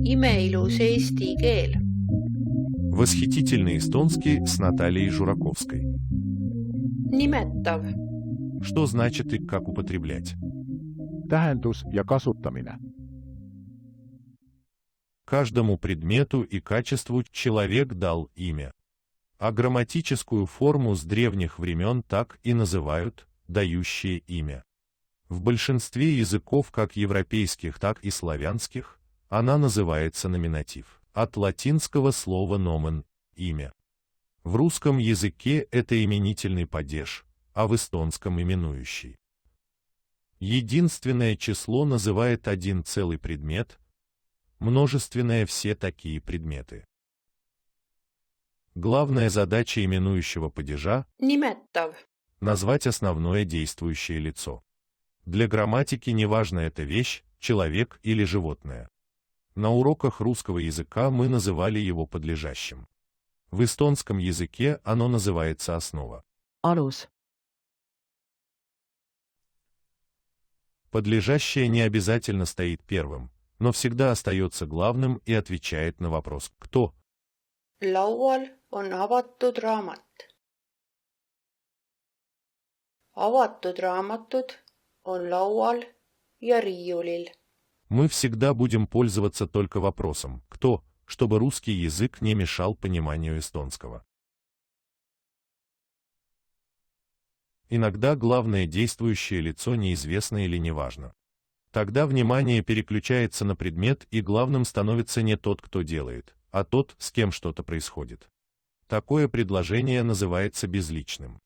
Imeilus eesti keel. Восхитительный эстонский с Натальей Жураковской. Nimetav. Что значит и как употреблять? Tähendus ja kasutamine. Каждому предмету и качеству человек дал имя. А грамматическую форму с древних времен так и называют «дающее имя». В большинстве языков как европейских, так и славянских она называется номинатив, от латинского слова nomen – имя. В русском языке это именительный падеж, а в эстонском именующий. Единственное число называет один целый предмет, множественное все такие предметы. Главная задача именующего падежа Nimetav. – назвать основное действующее лицо. Для грамматики неважно это вещь, человек или животное. На уроках русского языка мы называли его подлежащим. В эстонском языке оно называется основа. Alus. Подлежащее не обязательно стоит первым, но всегда остается главным и отвечает на вопрос «кто?». Laual on avatud raamat. Avatud raamatud on laual ja riiulil. Мы всегда будем пользоваться только вопросом «кто?», чтобы русский язык не мешал пониманию эстонского. Иногда главное действующее лицо неизвестно или неважно. Тогда внимание переключается на предмет, и главным становится не тот, кто делает, а тот, с кем что-то происходит. Такое предложение называется безличным.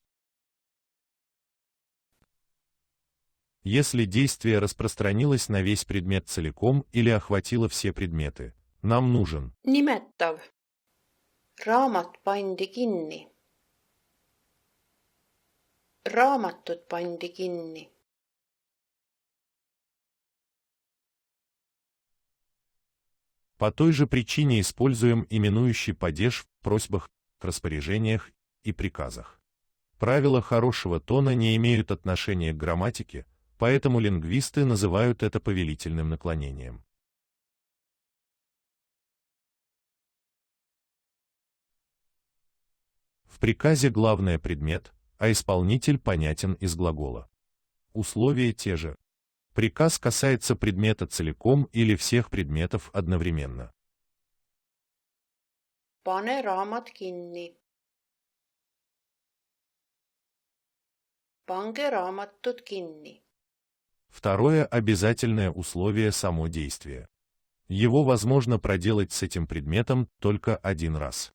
Если действие распространилось на весь предмет целиком или охватило все предметы, нам нужен Nimetav. Raamat pandi kinni. Raamatut pandi kinni. По той же причине используем именующий падеж в просьбах, распоряжениях и приказах. Правила хорошего тона не имеют отношения к грамматике, поэтому лингвисты называют это повелительным наклонением. В приказе главное предмет, а исполнитель понятен из глагола. Условия те же. Приказ касается предмета целиком или всех предметов одновременно. Pane raamat kinni. Pange raamatut kinni. Второе обязательное условие – само действие. Его возможно проделать с этим предметом только один раз.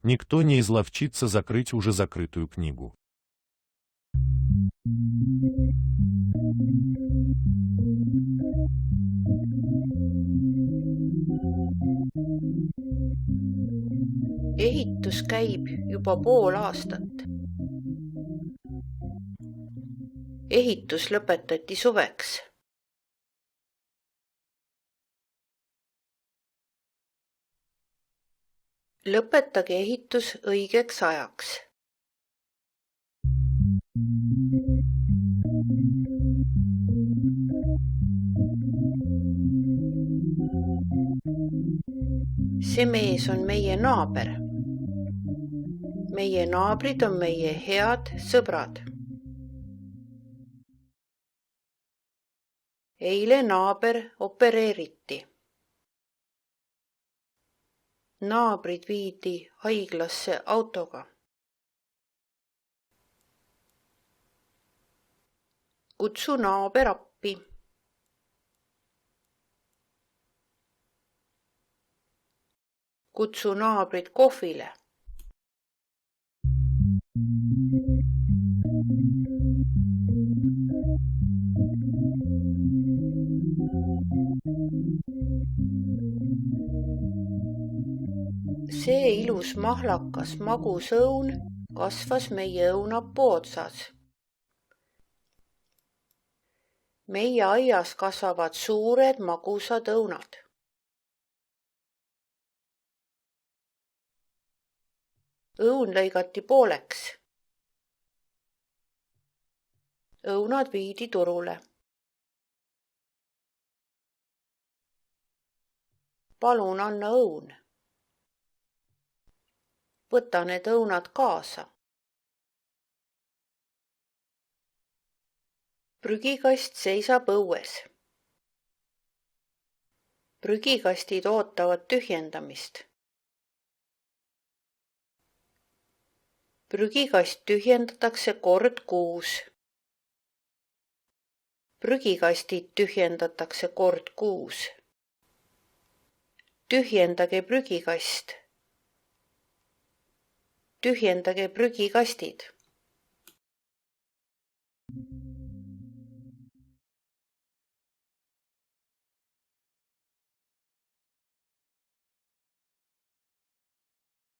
Никто не изловчится закрыть уже закрытую книгу. Ehitus käib juba pool aastat. Ehitus lõpetati suveks. Lõpetage ehitus õigeks ajaks. See mees on meie naaber. Meie naabrid on meie head sõbrad. Eile naaber opereeriti. Naabrid viidi haiglasse autoga. Kutsu naaber appi. Kutsu naabrid kohvile. See ilus mahlakas magus õun kasvas meie õunapuu otsas. Meie aias kasvavad suured magusad õunad. Õun lõigati pooleks. Õunad viidi turule. Palun anna õun. Võta need õunad kaasa. Prügikast seisab õues. Prügikastid ootavad tühjendamist. Prügikast tühjendatakse kord kuus. Prügikastid tühjendatakse kord kuus. Tühjendage prügikast. Tühjendage prügikastid.